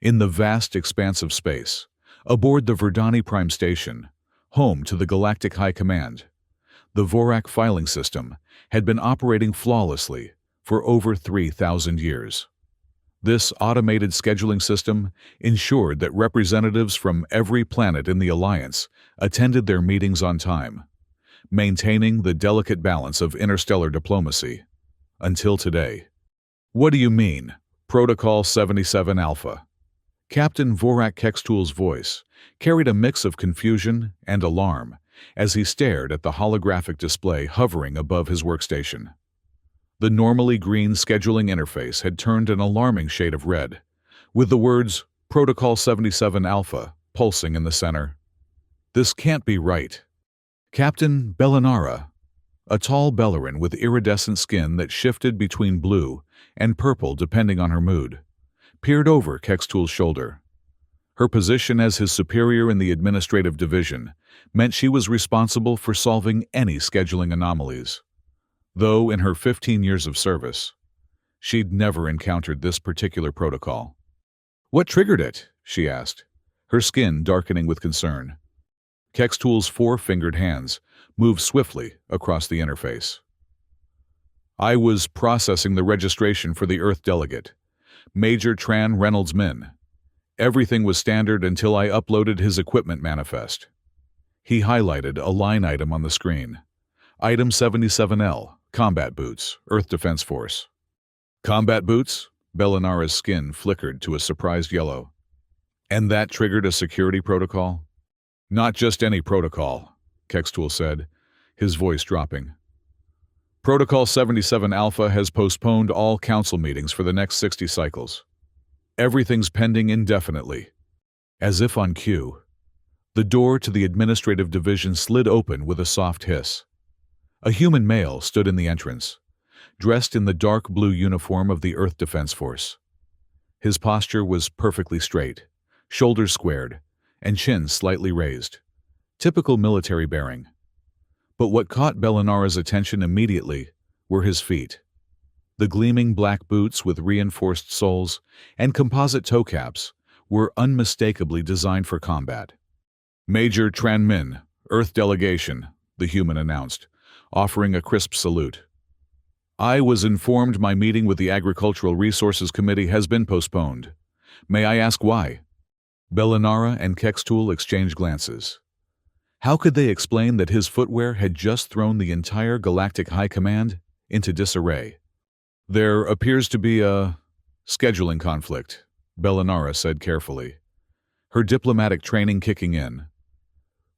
In the vast expanse of space, aboard the Verdani Prime Station, home to the Galactic High Command, the Vorak filing system had been operating flawlessly for over 3,000 years. This automated scheduling system ensured that representatives from every planet in the Alliance attended their meetings on time, maintaining the delicate balance of interstellar diplomacy. Until today. What do you mean, Protocol 77 Alpha? Captain Vorak Kextool's voice carried a mix of confusion and alarm as he stared at the holographic display hovering above his workstation. The normally green scheduling interface had turned an alarming shade of red, with the words Protocol 77 Alpha pulsing in the center. This can't be right. Captain Bellinara, a tall Bellerin with iridescent skin that shifted between blue and purple depending on her mood, peered over Kextool's shoulder. Her position as his superior in the administrative division meant she was responsible for solving any scheduling anomalies. Though in her 15 years of service, she'd never encountered this particular protocol. What triggered it? She asked, her skin darkening with concern. Kextool's four-fingered hands moved swiftly across the interface. I was processing the registration for the Earth delegate, Major Tran Reynolds Min. Everything was standard until I uploaded his equipment manifest. He highlighted a line item on the screen. Item 77L, Combat Boots, Earth Defense Force. Combat boots? Bellinara's skin flickered to a surprised yellow. And that triggered a security protocol? Not just any protocol, Kextool said, his voice dropping. Protocol 77 Alpha has postponed all council meetings for the next 60 cycles. Everything's pending indefinitely. As if on cue, the door to the administrative division slid open with a soft hiss. A human male stood in the entrance, dressed in the dark blue uniform of the Earth Defense Force. His posture was perfectly straight, shoulders squared, and chin slightly raised. Typical military bearing. But what caught Bellinara's attention immediately were his feet. The gleaming black boots with reinforced soles and composite toe caps were unmistakably designed for combat. Major Tran Min, Earth Delegation, the human announced, offering a crisp salute. I was informed my meeting with the Agricultural Resources Committee has been postponed. May I ask why? Bellinara and Kextool exchanged glances. How could they explain that his footwear had just thrown the entire Galactic High Command into disarray? There appears to be a scheduling conflict, Bellinara said carefully, her diplomatic training kicking in.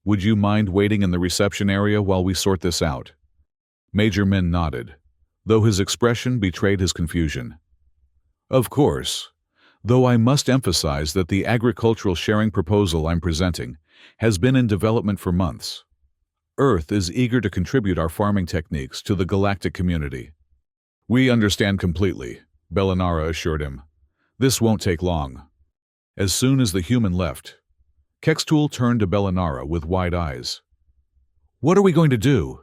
Would you mind waiting in the reception area while we sort this out? Major Min nodded, though his expression betrayed his confusion. Of course, though I must emphasize that the agricultural sharing proposal I'm presenting has been in development for months. Earth is eager to contribute our farming techniques to the galactic community. We understand completely, Bellinara assured him. This won't take long. As soon as the human left, Kextool turned to Bellinara with wide eyes. What are we going to do?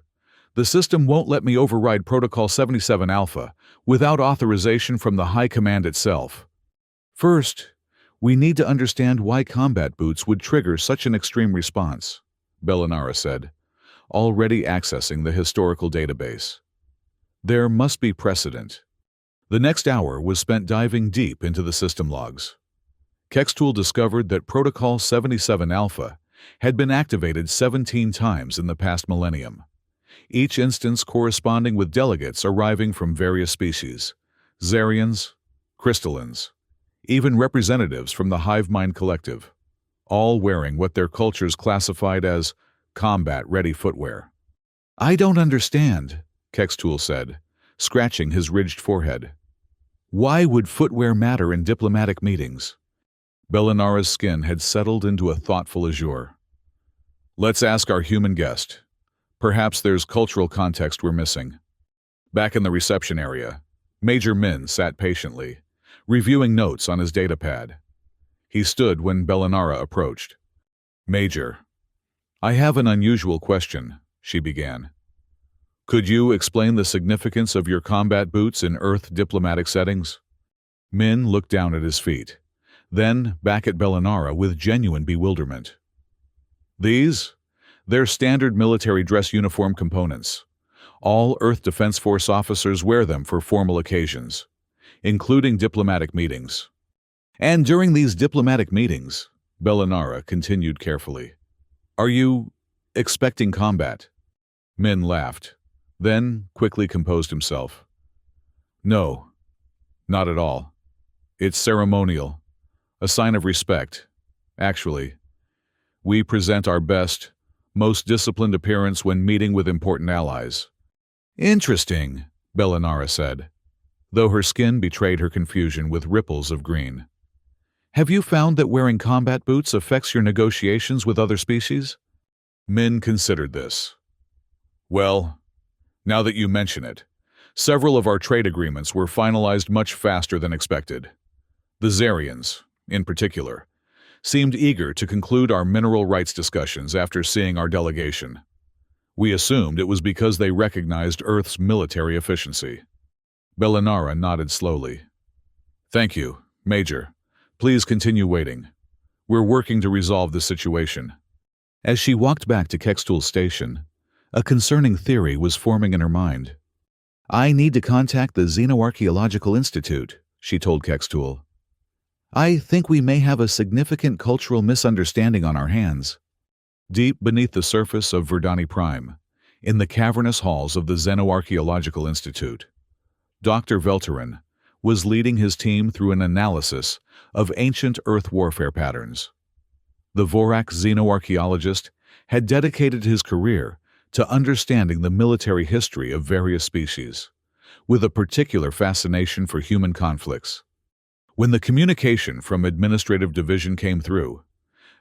The system won't let me override Protocol 77 Alpha without authorization from the High Command itself. First, we need to understand why combat boots would trigger such an extreme response, Bellinara said, already accessing the historical database. There must be precedent. The next hour was spent diving deep into the system logs. Kextool discovered that Protocol 77 Alpha had been activated 17 times in the past millennium, each instance corresponding with delegates arriving from various species, Zarians, crystallins, even representatives from the Hive Mind Collective, all wearing what their cultures classified as combat-ready footwear. I don't understand, Kextool said, scratching his ridged forehead. Why would footwear matter in diplomatic meetings? Bellinara's skin had settled into a thoughtful azure. Let's ask our human guest. Perhaps there's cultural context we're missing. Back in the reception area, Major Min sat patiently, reviewing notes on his datapad. He stood when Bellinara approached. Major, I have an unusual question, she began. Could you explain the significance of your combat boots in Earth diplomatic settings? Min looked down at his feet, Then back at Bellinara with genuine bewilderment. These? They're standard military dress uniform components. All Earth Defense Force officers wear them for formal occasions, including diplomatic meetings. And during these diplomatic meetings, Bellinara continued carefully, are you expecting combat? Min laughed, then quickly composed himself. No, not at all. It's ceremonial, a sign of respect. Actually, we present our best, most disciplined appearance when meeting with important allies. Interesting, Bellinara said, though her skin betrayed her confusion with ripples of green. Have you found that wearing combat boots affects your negotiations with other species? Min considered this. Well, now that you mention it, several of our trade agreements were finalized much faster than expected. The Zarians, in particular, seemed eager to conclude our mineral rights discussions after seeing our delegation. We assumed it was because they recognized Earth's military efficiency. Bellinara nodded slowly. Thank you, Major. Please continue waiting. We're working to resolve the situation. As she walked back to Kextool's station, a concerning theory was forming in her mind. I need to contact the Xenoarchaeological Institute, she told Kextool. I think we may have a significant cultural misunderstanding on our hands. Deep beneath the surface of Verdani Prime, in the cavernous halls of the Xenoarchaeological Institute, Dr. Velterin was leading his team through an analysis of ancient Earth warfare patterns. The Vorak xenoarchaeologist had dedicated his career to understanding the military history of various species, with a particular fascination for human conflicts. When the communication from Administrative Division came through,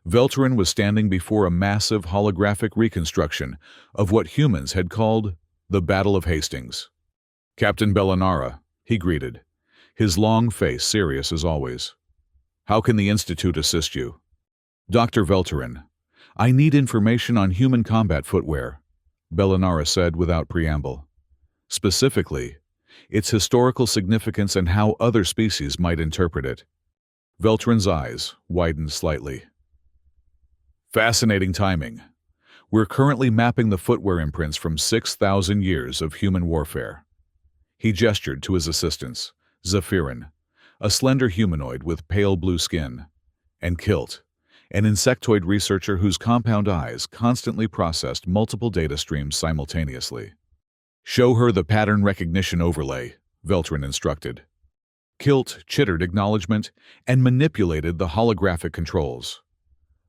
Velterin was standing before a massive holographic reconstruction of what humans had called the Battle of Hastings. Captain Bellinara, he greeted, his long face serious as always. How can the Institute assist you? Dr. Velterin, I need information on human combat footwear, Bellinara said without preamble. Specifically, its historical significance and how other species might interpret it. Velterin's eyes widened slightly. Fascinating timing. We're currently mapping the footwear imprints from 6,000 years of human warfare. He gestured to his assistants, Zephyrin, a slender humanoid with pale blue skin, and Kilt, an insectoid researcher whose compound eyes constantly processed multiple data streams simultaneously. Show her the pattern recognition overlay, Velterin instructed. Kilt chittered acknowledgement and manipulated the holographic controls.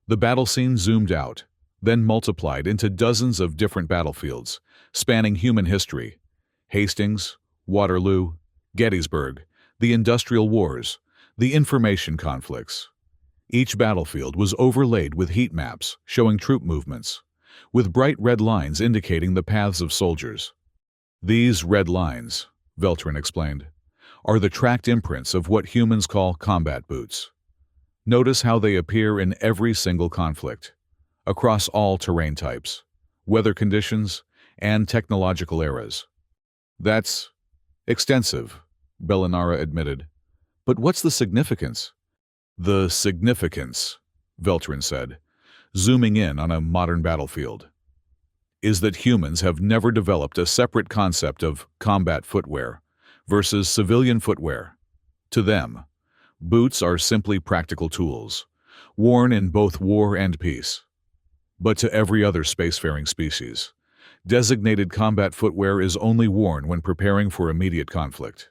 The battle scene zoomed out, then multiplied into dozens of different battlefields, spanning human history. Hastings, Waterloo, Gettysburg, the Industrial Wars, the information conflicts. Each battlefield was overlaid with heat maps showing troop movements, with bright red lines indicating the paths of soldiers. These red lines, Velterin explained, are the tracked imprints of what humans call combat boots. Notice how they appear in every single conflict, across all terrain types, weather conditions, and technological eras. That's extensive, Bellinara admitted. But what's the significance? The significance, Velterin said, zooming in on a modern battlefield, is that humans have never developed a separate concept of combat footwear versus civilian footwear. To them, boots are simply practical tools, worn in both war and peace. But to every other spacefaring species, designated combat footwear is only worn when preparing for immediate conflict.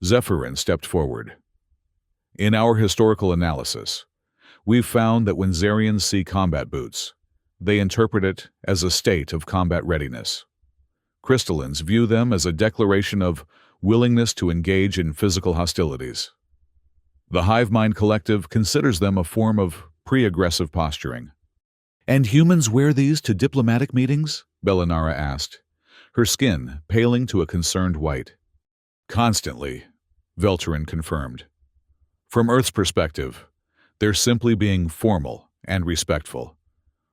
Zephyrin stepped forward. In our historical analysis, we've found that when Zarians see combat boots, they interpret it as a state of combat readiness. Crystallans view them as a declaration of willingness to engage in physical hostilities. The Hive Mind Collective considers them a form of pre-aggressive posturing. And humans wear these to diplomatic meetings? Bellinara asked, her skin paling to a concerned white. Constantly, Velterin confirmed. From Earth's perspective, they're simply being formal and respectful.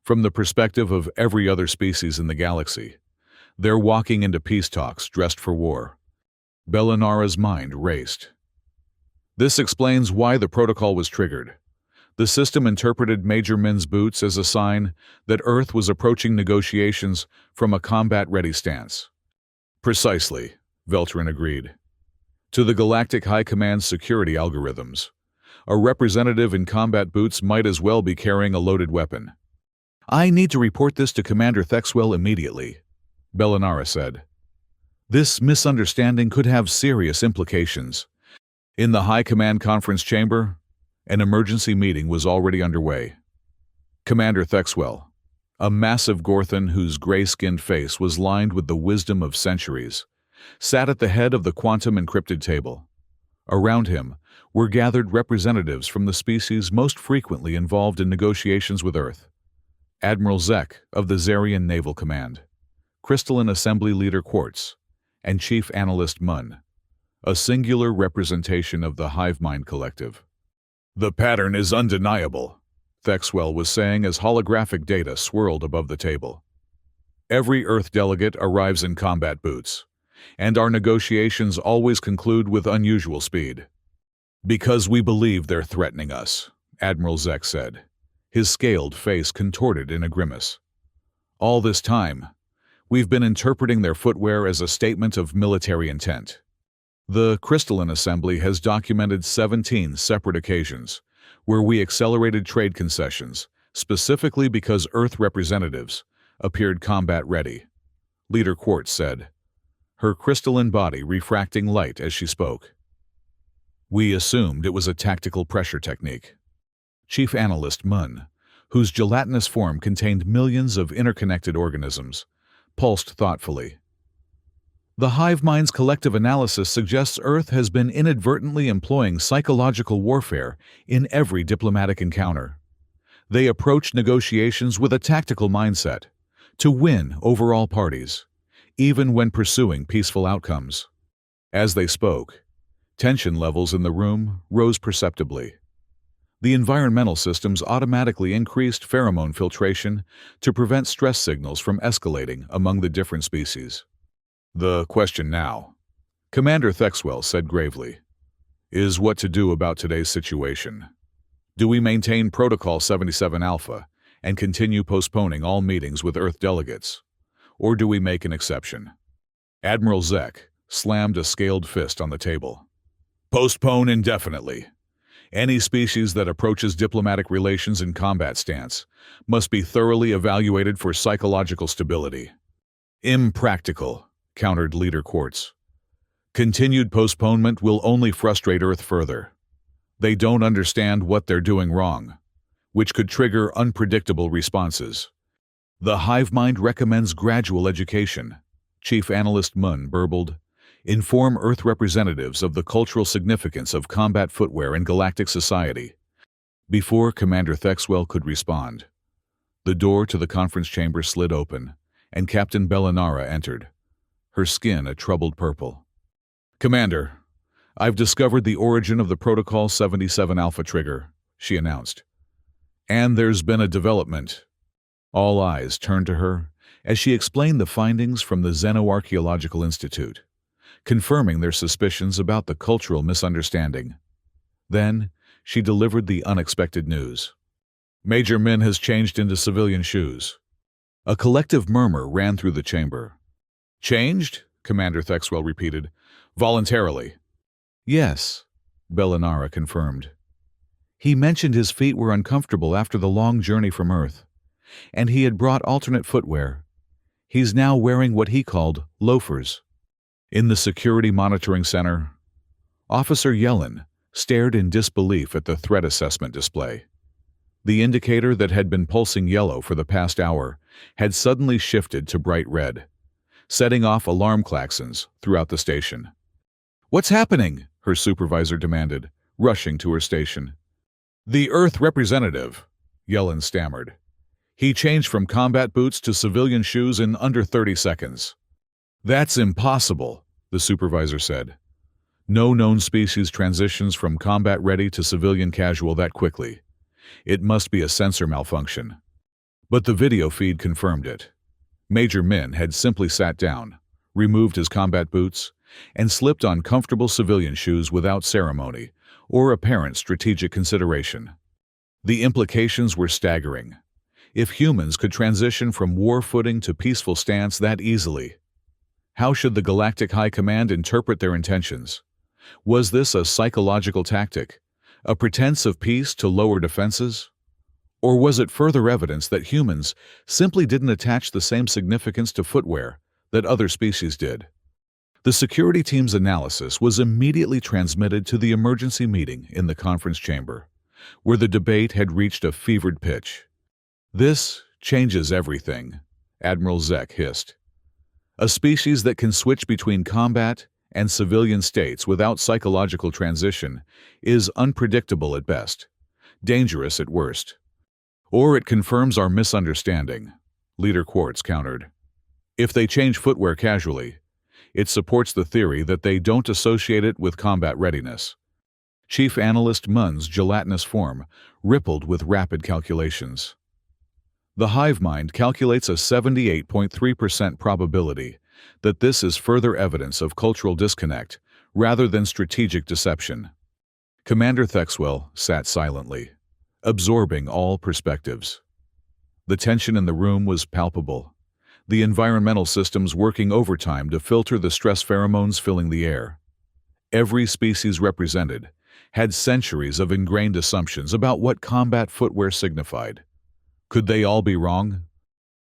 From the perspective of every other species in the galaxy, they're walking into peace talks dressed for war. Bellinara's mind raced. This explains why the protocol was triggered. The system interpreted Major Min's boots as a sign that Earth was approaching negotiations from a combat-ready stance. Precisely, Veltrin agreed. To the Galactic High Command's security algorithms, a representative in combat boots might as well be carrying a loaded weapon. I need to report this to Commander Thexwell immediately, Bellinara said. This misunderstanding could have serious implications. In the High Command conference chamber, an emergency meeting was already underway. Commander Thexwell, a massive Gorthan whose gray-skinned face was lined with the wisdom of centuries, sat at the head of the quantum encrypted table. Around him were gathered representatives from the species most frequently involved in negotiations with Earth. Admiral Zek of the Zarian Naval Command, Crystalline Assembly Leader Quartz, and Chief Analyst Mun, a singular representation of the Hivemind Collective. The pattern is undeniable, Thexwell was saying as holographic data swirled above the table. Every Earth delegate arrives in combat boots, and our negotiations always conclude with unusual speed. Because we believe they're threatening us, Admiral Zek said, his scaled face contorted in a grimace. All this time, we've been interpreting their footwear as a statement of military intent. The Crystalline Assembly has documented 17 separate occasions where we accelerated trade concessions, specifically because Earth representatives appeared combat-ready, Leader Quartz said, her crystalline body refracting light as she spoke. We assumed it was a tactical pressure technique. Chief Analyst Mun, whose gelatinous form contained millions of interconnected organisms, pulsed thoughtfully. The Hivemind's collective analysis suggests Earth has been inadvertently employing psychological warfare in every diplomatic encounter. They approach negotiations with a tactical mindset, to win over all parties, even when pursuing peaceful outcomes. As they spoke, tension levels in the room rose perceptibly. The environmental systems automatically increased pheromone filtration to prevent stress signals from escalating among the different species. The question now, Commander Thexwell said gravely, is what to do about today's situation. Do we maintain Protocol 77 Alpha and continue postponing all meetings with Earth delegates, or do we make an exception? Admiral Zek slammed a scaled fist on the table. Postpone indefinitely. Any species that approaches diplomatic relations in combat stance must be thoroughly evaluated for psychological stability. Impractical, countered Leader Quartz. Continued postponement will only frustrate Earth further. They don't understand what they're doing wrong, which could trigger unpredictable responses. The Hivemind recommends gradual education, Chief Analyst Mun burbled. Inform Earth representatives of the cultural significance of combat footwear in galactic society. Before Commander Thexwell could respond, the door to the conference chamber slid open, and Captain Bellinara entered, her skin a troubled purple. Commander, I've discovered the origin of the Protocol 77 Alpha trigger, she announced. And there's been a development. All eyes turned to her as she explained the findings from the Xenoarchaeological Institute, confirming their suspicions about the cultural misunderstanding. Then, she delivered the unexpected news. Major Min has changed into civilian shoes. A collective murmur ran through the chamber. Changed? Commander Thexwell repeated. Voluntarily. Yes, Bellinara confirmed. He mentioned his feet were uncomfortable after the long journey from Earth, and he had brought alternate footwear. He's now wearing what he called loafers. In the Security Monitoring Center, Officer Yellen stared in disbelief at the threat assessment display. The indicator that had been pulsing yellow for the past hour had suddenly shifted to bright red, setting off alarm klaxons throughout the station. What's happening? Her supervisor demanded, rushing to her station. The Earth representative, Yellen stammered. He changed from combat boots to civilian shoes in under 30 seconds. That's impossible, the supervisor said. No known species transitions from combat-ready to civilian casual that quickly. It must be a sensor malfunction. But the video feed confirmed it. Major Min had simply sat down, removed his combat boots, and slipped on comfortable civilian shoes without ceremony, or apparent strategic consideration. The implications were staggering. If humans could transition from war footing to peaceful stance that easily, how should the Galactic High Command interpret their intentions? Was this a psychological tactic, a pretense of peace to lower defenses? Or was it further evidence that humans simply didn't attach the same significance to footwear that other species did? The security team's analysis was immediately transmitted to the emergency meeting in the conference chamber, where the debate had reached a fevered pitch. "This changes everything," Admiral Zek hissed. "A species that can switch between combat and civilian states without psychological transition is unpredictable at best, dangerous at worst. Or it confirms our misunderstanding," Leader Quartz countered. "If they change footwear casually, it supports the theory that they don't associate it with combat readiness." Chief Analyst Munn's gelatinous form rippled with rapid calculations. The hive mind calculates a 78.3% probability that this is further evidence of cultural disconnect rather than strategic deception. Commander Thexwell sat silently, absorbing all perspectives. The tension in the room was palpable, the environmental systems working overtime to filter the stress pheromones filling the air. Every species represented had centuries of ingrained assumptions about what combat footwear signified. Could they all be wrong?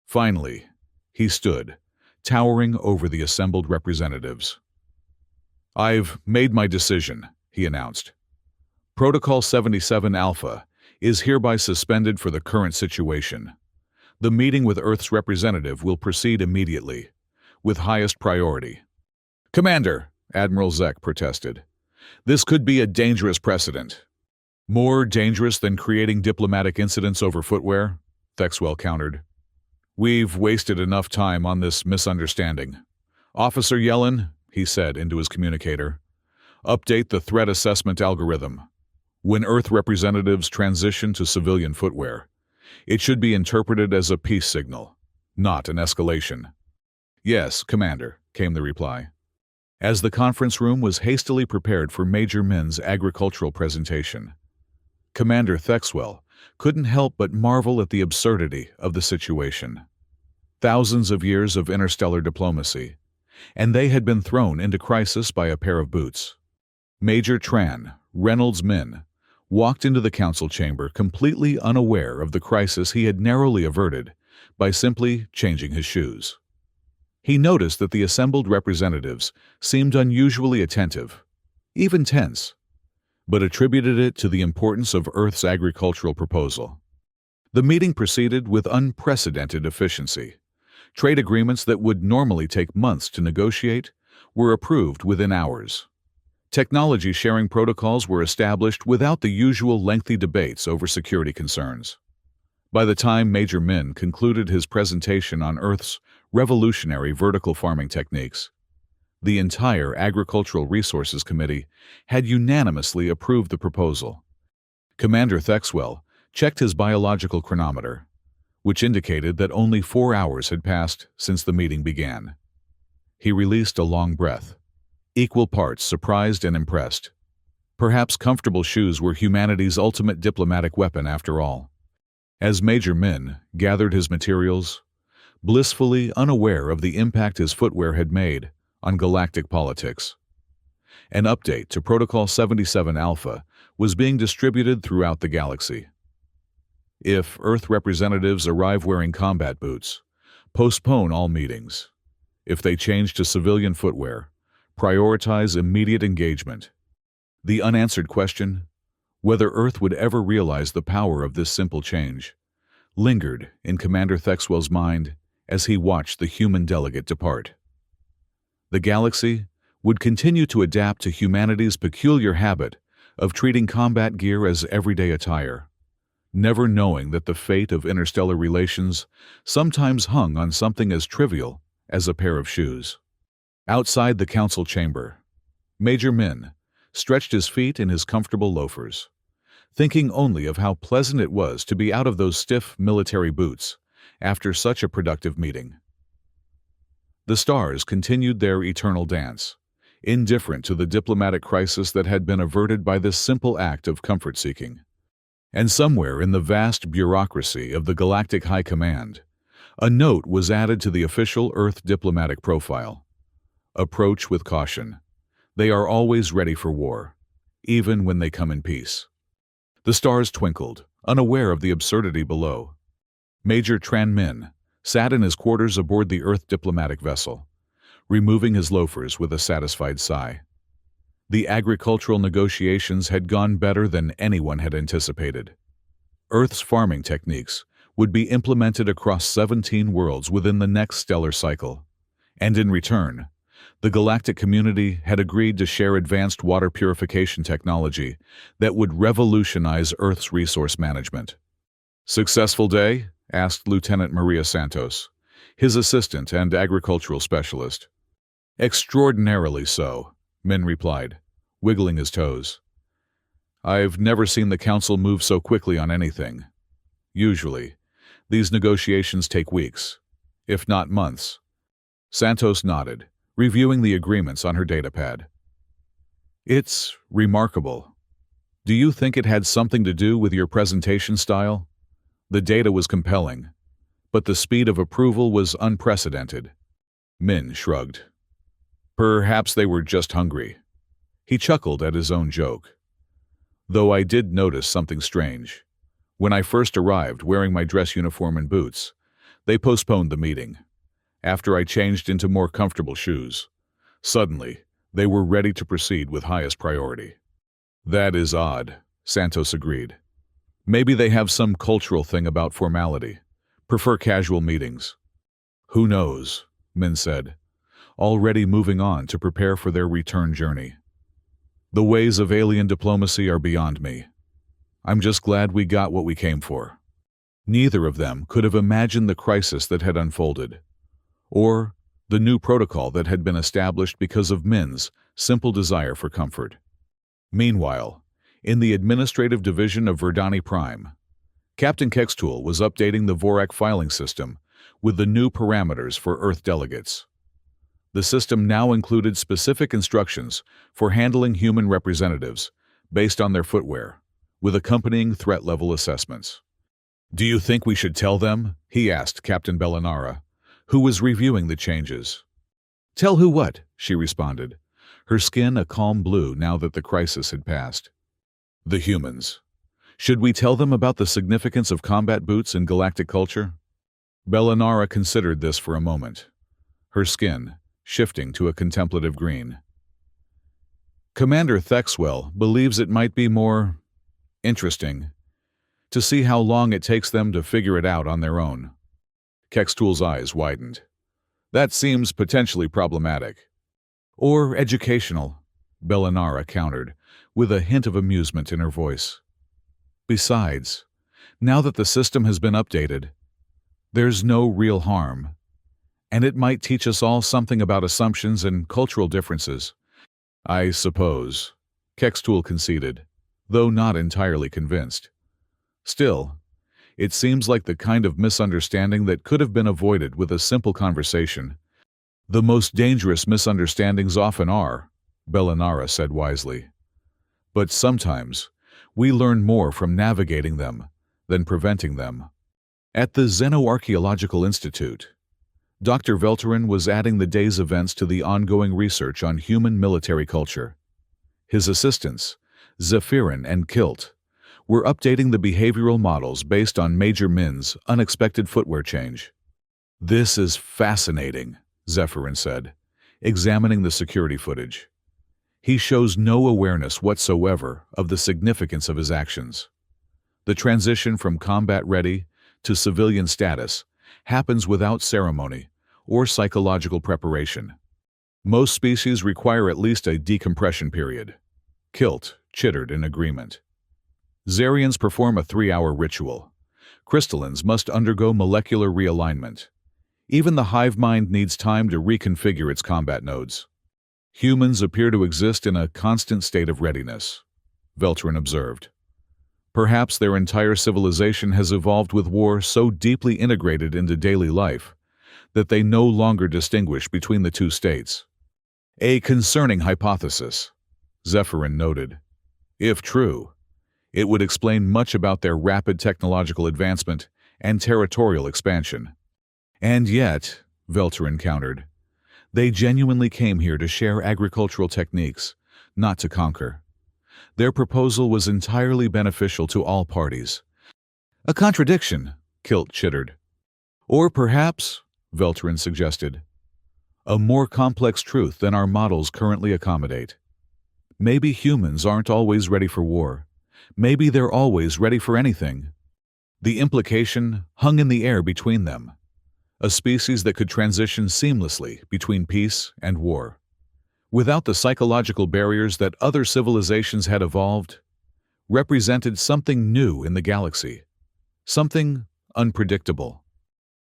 Finally, he stood, towering over the assembled representatives. "I've made my decision," he announced. "Protocol 77 Alpha is hereby suspended for the current situation. The meeting with Earth's representative will proceed immediately, with highest priority." "Commander," Admiral Zek protested, "this could be a dangerous precedent." "More dangerous than creating diplomatic incidents over footwear," Thexwell countered. "We've wasted enough time on this misunderstanding. Officer Yellen," he said into his communicator, "update the threat assessment algorithm. When Earth representatives transition to civilian footwear, it should be interpreted as a peace signal, not an escalation." "Yes, Commander," came the reply. As the conference room was hastily prepared for Major Min's agricultural presentation, Commander Thexwell couldn't help but marvel at the absurdity of the situation. Thousands of years of interstellar diplomacy, and they had been thrown into crisis by a pair of boots. Major Tran, Reynolds Min, walked into the council chamber completely unaware of the crisis he had narrowly averted by simply changing his shoes. He noticed that the assembled representatives seemed unusually attentive, even tense, but attributed it to the importance of Earth's agricultural proposal. The meeting proceeded with unprecedented efficiency. Trade agreements that would normally take months to negotiate were approved within hours. Technology sharing protocols were established without the usual lengthy debates over security concerns. By the time Major Min concluded his presentation on Earth's revolutionary vertical farming techniques, the entire Agricultural Resources Committee had unanimously approved the proposal. Commander Thexwell checked his biological chronometer, which indicated that only 4 hours had passed since the meeting began. He released a long breath, equal parts surprised and impressed. Perhaps comfortable shoes were humanity's ultimate diplomatic weapon after all. As Major Min gathered his materials, blissfully unaware of the impact his footwear had made on galactic politics, an update to Protocol 77 Alpha was being distributed throughout the galaxy. If Earth representatives arrive wearing combat boots, postpone all meetings. If they change to civilian footwear, prioritize immediate engagement. The unanswered question, whether Earth would ever realize the power of this simple change, lingered in Commander Thexwell's mind as he watched the human delegate depart. The galaxy would continue to adapt to humanity's peculiar habit of treating combat gear as everyday attire, never knowing that the fate of interstellar relations sometimes hung on something as trivial as a pair of shoes. Outside the council chamber, Major Min stretched his feet in his comfortable loafers, thinking only of how pleasant it was to be out of those stiff military boots after such a productive meeting. The stars continued their eternal dance, indifferent to the diplomatic crisis that had been averted by this simple act of comfort-seeking. And somewhere in the vast bureaucracy of the Galactic High Command, a note was added to the official Earth diplomatic profile. Approach with caution. They are always ready for war, even when they come in peace. The stars twinkled, unaware of the absurdity below. Major Tran Min sat in his quarters aboard the Earth diplomatic vessel, removing his loafers with a satisfied sigh. The agricultural negotiations had gone better than anyone had anticipated. Earth's farming techniques would be implemented across 17 worlds within the next stellar cycle, and in return, the galactic community had agreed to share advanced water purification technology that would revolutionize Earth's resource management. "Successful day?" asked Lieutenant Maria Santos, his assistant and agricultural specialist. "Extraordinarily so," Min replied, wiggling his toes. "I've never seen the Council move so quickly on anything. Usually, these negotiations take weeks, if not months." Santos nodded, reviewing the agreements on her datapad. "It's remarkable. Do you think it had something to do with your presentation style? The data was compelling, but the speed of approval was unprecedented." Min shrugged. "Perhaps they were just hungry." He chuckled at his own joke. "Though I did notice something strange. When I first arrived wearing my dress uniform and boots, they postponed the meeting. After I changed into more comfortable shoes, suddenly they were ready to proceed with highest priority." "That is odd," Santos agreed. "Maybe they have some cultural thing about formality, prefer casual meetings." "Who knows," Min said, already moving on to prepare for their return journey. "The ways of alien diplomacy are beyond me. I'm just glad we got what we came for." Neither of them could have imagined the crisis that had unfolded, or the new protocol that had been established because of Min's simple desire for comfort. Meanwhile, in the administrative division of Verdani Prime, Captain Kextool was updating the Vorak filing system with the new parameters for Earth delegates. The system now included specific instructions for handling human representatives based on their footwear, with accompanying threat level assessments. "Do you think we should tell them?" he asked Captain Bellinara, who was reviewing the changes. "Tell who what?" she responded, her skin a calm blue now that the crisis had passed. "The humans. Should we tell them about the significance of combat boots in galactic culture?" Bellinara considered this for a moment, her skin shifting to a contemplative green. "Commander Thexwell believes it might be more interesting to see how long it takes them to figure it out on their own." Kextool's eyes widened. "That seems potentially problematic." "Or educational," Bellinara countered, with a hint of amusement in her voice. "Besides, now that the system has been updated, there's no real harm, and it might teach us all something about assumptions and cultural differences." "I suppose," Kextool conceded, though not entirely convinced. "Still, it seems like the kind of misunderstanding that could have been avoided with a simple conversation." "The most dangerous misunderstandings often are," Bellinara said wisely. "But sometimes we learn more from navigating them than preventing them." At the Xenoarchaeological Institute, Dr. Velterin was adding the day's events to the ongoing research on human military culture. His assistants, Zephyrin and Kilt, were updating the behavioral models based on Major Min's unexpected footwear change. "This is fascinating," Zephyrin said, examining the security footage. "He shows no awareness whatsoever of the significance of his actions. The transition from combat-ready to civilian status happens without ceremony or psychological preparation. Most species require at least a decompression period." Kilt chittered in agreement. "Zarians perform a 3-hour ritual. Crystallins must undergo molecular realignment. Even the hive mind needs time to reconfigure its combat nodes. Humans appear to exist in a constant state of readiness," Velterin observed. "Perhaps their entire civilization has evolved with war so deeply integrated into daily life that they no longer distinguish between the two states." A concerning hypothesis, Zephyrin noted. If true, it would explain much about their rapid technological advancement and territorial expansion. And yet, Velterin countered, they genuinely came here to share agricultural techniques, not to conquer. Their proposal was entirely beneficial to all parties. A contradiction, Kilt chittered. Or perhaps, Velterin suggested, a more complex truth than our models currently accommodate. Maybe humans aren't always ready for war. Maybe they're always ready for anything. The implication hung in the air between them. A species that could transition seamlessly between peace and war. Without the psychological barriers that other civilizations had evolved, represented something new in the galaxy. Something unpredictable.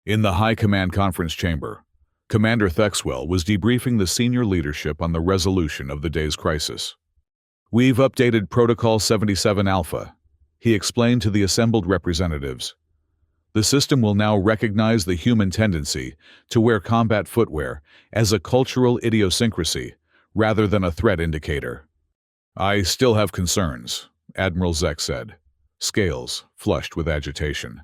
In the High Command Conference Chamber, Commander Thexwell was debriefing the senior leadership on the resolution of the day's crisis. We've updated Protocol 77 Alpha, he explained to the assembled representatives. The system will now recognize the human tendency to wear combat footwear as a cultural idiosyncrasy rather than a threat indicator. I still have concerns, Admiral Zek said, scales flushed with agitation.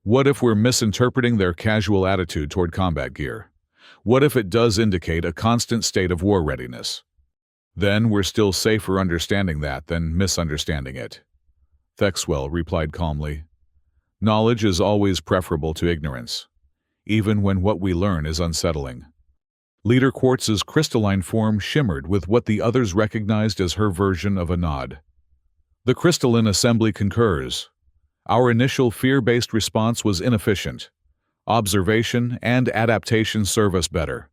What if we're misinterpreting their casual attitude toward combat gear? What if it does indicate a constant state of war readiness? Then we're still safer understanding that than misunderstanding it. Thexwell replied calmly. Knowledge is always preferable to ignorance, even when what we learn is unsettling. Leader Quartz's crystalline form shimmered with what the others recognized as her version of a nod. The crystalline assembly concurs. Our initial fear-based response was inefficient. Observation and adaptation serve us better.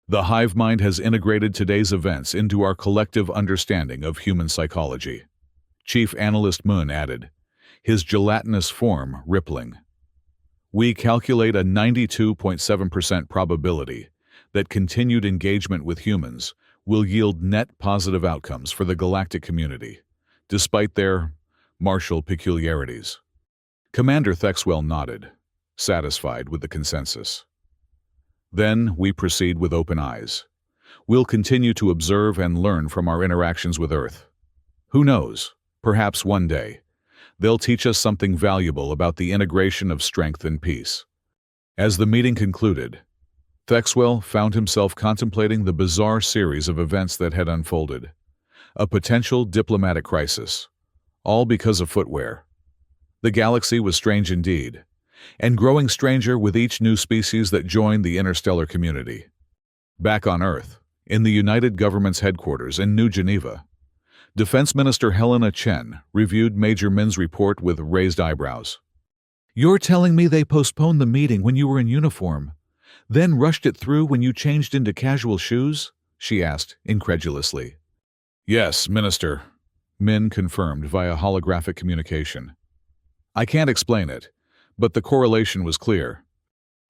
The hive mind has integrated today's events into our collective understanding of human psychology. Chief Analyst Moon added, his gelatinous form rippling. We calculate a 92.7% probability that continued engagement with humans will yield net positive outcomes for the galactic community, despite their martial peculiarities. Commander Thexwell nodded, satisfied with the consensus. Then we proceed with open eyes. We'll continue to observe and learn from our interactions with Earth. Who knows, perhaps one day, they'll teach us something valuable about the integration of strength and peace. As the meeting concluded, Thexwell found himself contemplating the bizarre series of events that had unfolded. A potential diplomatic crisis, all because of footwear. The galaxy was strange indeed, and growing stranger with each new species that joined the interstellar community. Back on Earth, in the United Government's headquarters in New Geneva, Defense Minister Helena Chen reviewed Major Min's report with raised eyebrows. You're telling me they postponed the meeting when you were in uniform, then rushed it through when you changed into casual shoes? She asked, incredulously. Yes, Minister, Min confirmed via holographic communication. I can't explain it, but the correlation was clear.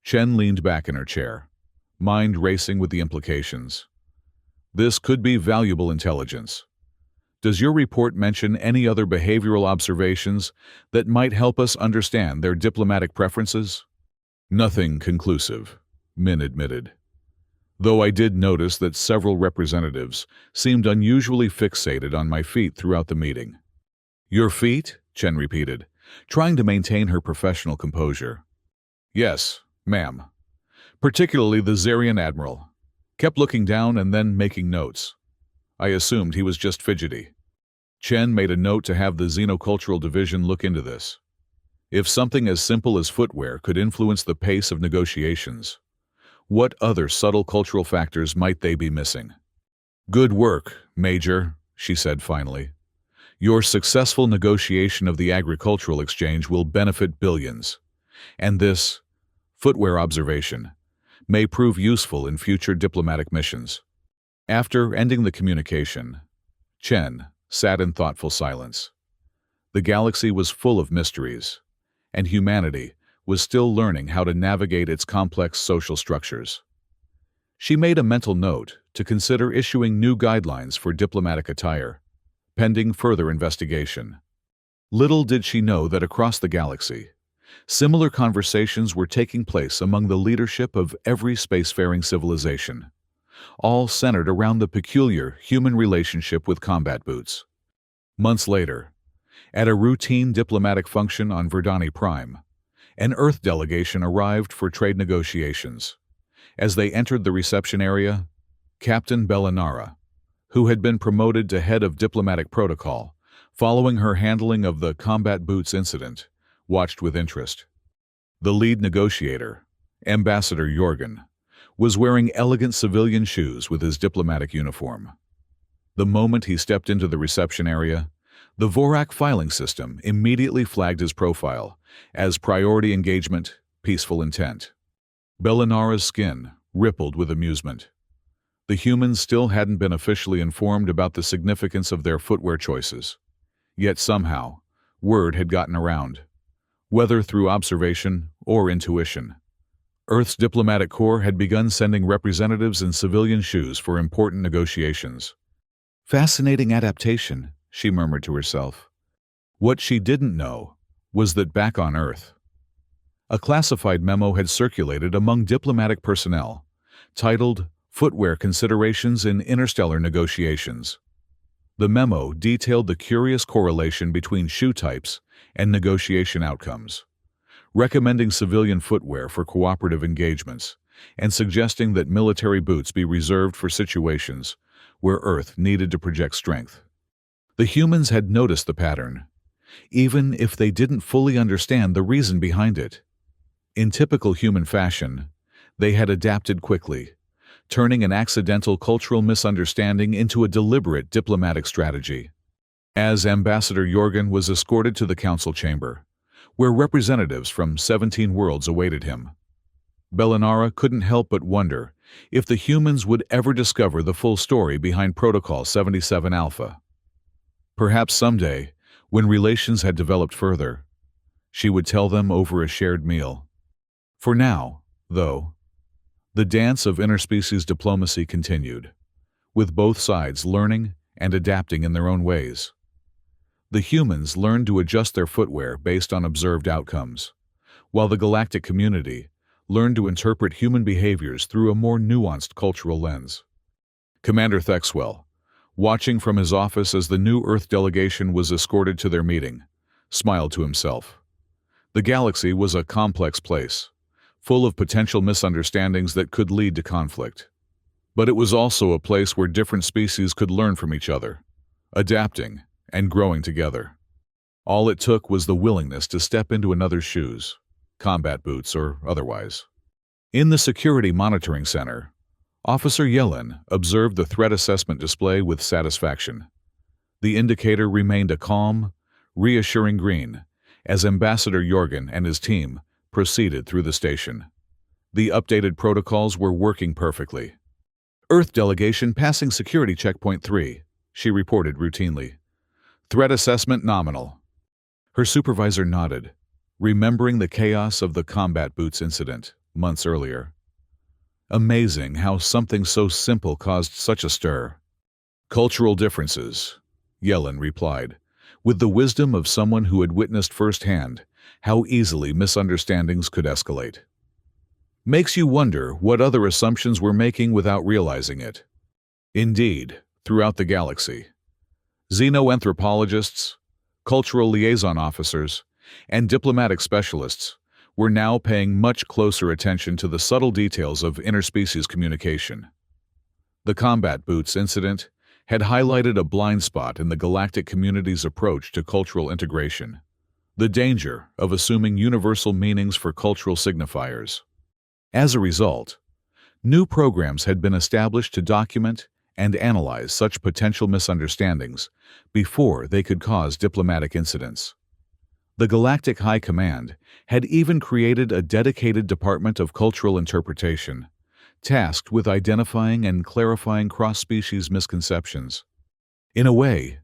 Chen leaned back in her chair, mind racing with the implications. This could be valuable intelligence. Does your report mention any other behavioral observations that might help us understand their diplomatic preferences? Nothing conclusive, Min admitted. Though I did notice that several representatives seemed unusually fixated on my feet throughout the meeting. Your feet? Chen repeated, trying to maintain her professional composure. Yes, ma'am. Particularly the Zarian Admiral. Kept looking down and then making notes. I assumed he was just fidgety. Chen made a note to have the Xenocultural Division look into this. If something as simple as footwear could influence the pace of negotiations, what other subtle cultural factors might they be missing? Good work, Major, she said finally. Your successful negotiation of the agricultural exchange will benefit billions, and this footwear observation may prove useful in future diplomatic missions. After ending the communication, Chen sat in thoughtful silence. The galaxy was full of mysteries, and humanity was still learning how to navigate its complex social structures. She made a mental note to consider issuing new guidelines for diplomatic attire, pending further investigation. Little did she know that across the galaxy, similar conversations were taking place among the leadership of every spacefaring civilization, all centered around the peculiar human relationship with combat boots. Months later, at a routine diplomatic function on Verdani Prime, an Earth delegation arrived for trade negotiations. As they entered the reception area, Captain Bellinara, who had been promoted to head of diplomatic protocol following her handling of the combat boots incident, watched with interest. The lead negotiator, Ambassador Jorgen, was wearing elegant civilian shoes with his diplomatic uniform. The moment he stepped into the reception area, the Vorak filing system immediately flagged his profile as priority engagement, peaceful intent. Bellinara's skin rippled with amusement. The humans still hadn't been officially informed about the significance of their footwear choices. Yet somehow, word had gotten around. Whether through observation or intuition, Earth's diplomatic corps had begun sending representatives in civilian shoes for important negotiations. Fascinating adaptation, she murmured to herself. What she didn't know was that back on Earth, a classified memo had circulated among diplomatic personnel, titled Footwear Considerations in Interstellar Negotiations. The memo detailed the curious correlation between shoe types and negotiation outcomes, recommending civilian footwear for cooperative engagements and suggesting that military boots be reserved for situations where Earth needed to project strength. The humans had noticed the pattern, even if they didn't fully understand the reason behind it. In typical human fashion, they had adapted quickly, turning an accidental cultural misunderstanding into a deliberate diplomatic strategy. As Ambassador Jorgen was escorted to the council chamber, where representatives from 17 worlds awaited him, Bellinara couldn't help but wonder if the humans would ever discover the full story behind Protocol 77 Alpha. Perhaps someday, when relations had developed further, she would tell them over a shared meal. For now, though, the dance of interspecies diplomacy continued, with both sides learning and adapting in their own ways. The humans learned to adjust their footwear based on observed outcomes, while the galactic community learned to interpret human behaviors through a more nuanced cultural lens. Commander Thexwell, watching from his office as the new Earth delegation was escorted to their meeting, smiled to himself. The galaxy was a complex place, full of potential misunderstandings that could lead to conflict. But it was also a place where different species could learn from each other, adapting and growing together. All it took was the willingness to step into another's shoes, combat boots or otherwise. In the Security Monitoring Center, Officer Yellen observed the threat assessment display with satisfaction. The indicator remained a calm, reassuring green as Ambassador Jorgen and his team proceeded through the station. The updated protocols were working perfectly. Earth delegation passing security checkpoint 3, she reported routinely. Threat assessment nominal. Her supervisor nodded, remembering the chaos of the combat boots incident months earlier. Amazing how something so simple caused such a stir. Cultural differences, Yellen replied, with the wisdom of someone who had witnessed firsthand how easily misunderstandings could escalate. Makes you wonder what other assumptions we're making without realizing it. Indeed, throughout the galaxy, xenoanthropologists, cultural liaison officers, and diplomatic specialists were now paying much closer attention to the subtle details of interspecies communication. The combat boots incident had highlighted a blind spot in the galactic community's approach to cultural integration, the danger of assuming universal meanings for cultural signifiers. As a result, new programs had been established to document and analyze such potential misunderstandings before they could cause diplomatic incidents. The Galactic High Command had even created a dedicated Department of Cultural Interpretation, tasked with identifying and clarifying cross-species misconceptions. In a way,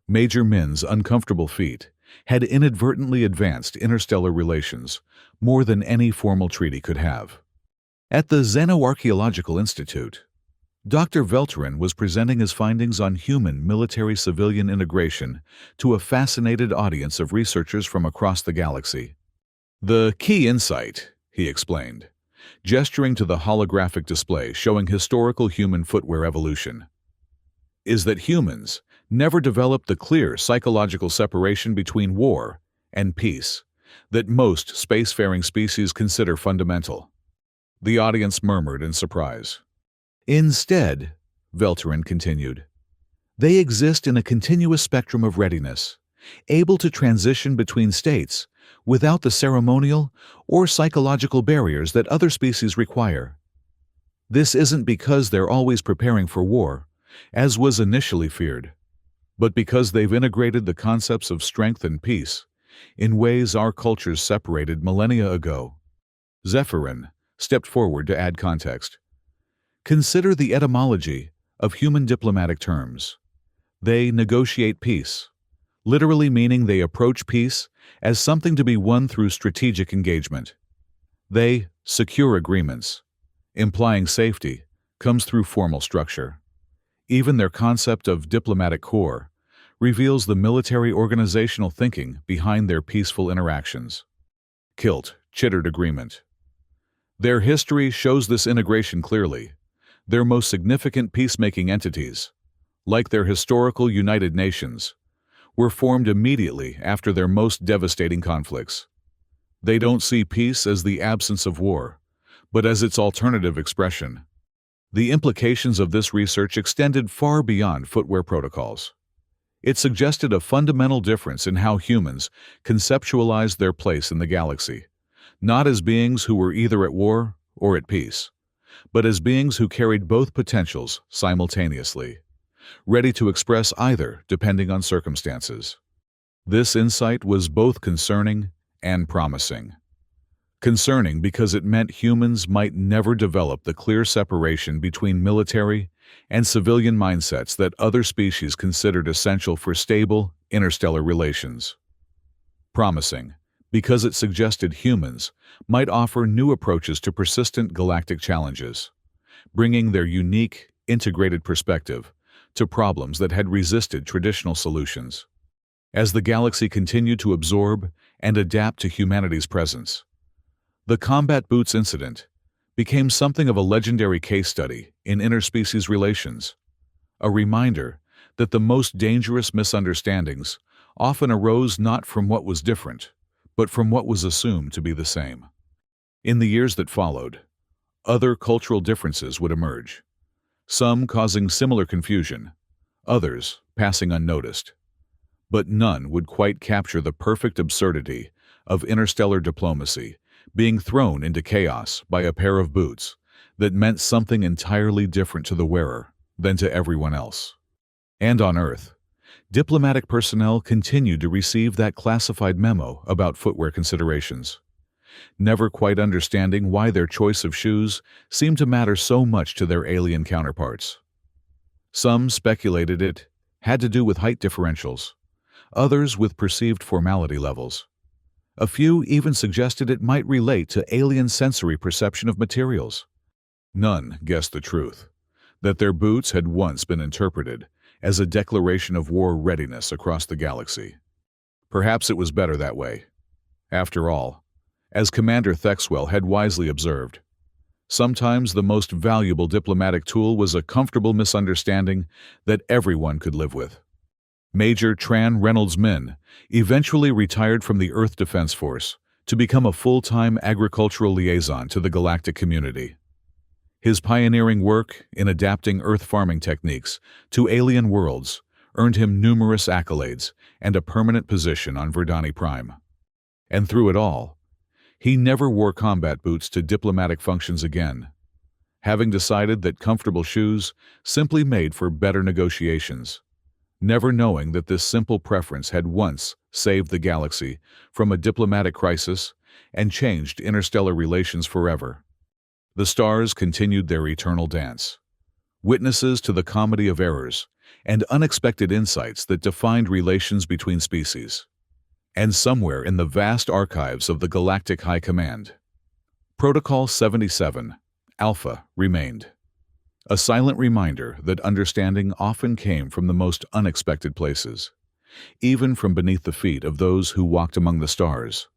Major Min's uncomfortable feat had inadvertently advanced interstellar relations more than any formal treaty could have. At the Xenoarchaeological Institute, Dr. Velterin was presenting his findings on human military-civilian integration to a fascinated audience of researchers from across the galaxy. The key insight, he explained, gesturing to the holographic display showing historical human footwear evolution, is that humans never developed the clear psychological separation between war and peace that most spacefaring species consider fundamental. The audience murmured in surprise. Instead, Velterin continued, they exist in a continuous spectrum of readiness, able to transition between states without the ceremonial or psychological barriers that other species require. This isn't because they're always preparing for war, as was initially feared, but because they've integrated the concepts of strength and peace in ways our cultures separated millennia ago. Zephyrin stepped forward to add context. Consider the etymology of human diplomatic terms. They negotiate peace, literally meaning they approach peace as something to be won through strategic engagement. They secure agreements, implying safety comes through formal structure. Even their concept of diplomatic corps reveals the military organizational thinking behind their peaceful interactions. Kilt chittered agreement. Their history shows this integration clearly. Their most significant peacemaking entities, like their historical United Nations, were formed immediately after their most devastating conflicts. They don't see peace as the absence of war, but as its alternative expression. The implications of this research extended far beyond footwear protocols. It suggested a fundamental difference in how humans conceptualized their place in the galaxy, not as beings who were either at war or at peace, but as beings who carried both potentials simultaneously, ready to express either depending on circumstances. This insight was both concerning and promising. Concerning because it meant humans might never develop the clear separation between military and civilian mindsets that other species considered essential for stable interstellar relations. Promising because it suggested humans might offer new approaches to persistent galactic challenges, bringing their unique, integrated perspective to problems that had resisted traditional solutions. As the galaxy continued to absorb and adapt to humanity's presence, the combat boots incident became something of a legendary case study in interspecies relations, a reminder that the most dangerous misunderstandings often arose not from what was different, but from what was assumed to be the same. In the years that followed, other cultural differences would emerge, some causing similar confusion, others passing unnoticed. But none would quite capture the perfect absurdity of interstellar diplomacy being thrown into chaos by a pair of boots that meant something entirely different to the wearer than to everyone else. And on Earth, diplomatic personnel continued to receive that classified memo about footwear considerations, never quite understanding why their choice of shoes seemed to matter so much to their alien counterparts. Some speculated it had to do with height differentials, others with perceived formality levels. A few even suggested it might relate to alien sensory perception of materials. None guessed the truth, that their boots had once been interpreted as a declaration of war readiness across the galaxy. Perhaps it was better that way. After all, as Commander Thexwell had wisely observed, sometimes the most valuable diplomatic tool was a comfortable misunderstanding that everyone could live with. Major Tran Reynolds-Min eventually retired from the Earth Defense Force to become a full-time agricultural liaison to the galactic community. His pioneering work in adapting Earth farming techniques to alien worlds earned him numerous accolades and a permanent position on Verdani Prime. And through it all, he never wore combat boots to diplomatic functions again, having decided that comfortable shoes simply made for better negotiations, never knowing that this simple preference had once saved the galaxy from a diplomatic crisis and changed interstellar relations forever. The stars continued their eternal dance, witnesses to the comedy of errors and unexpected insights that defined relations between species. And somewhere in the vast archives of the Galactic High Command, Protocol 77, Alpha, remained. A silent reminder that understanding often came from the most unexpected places, even from beneath the feet of those who walked among the stars.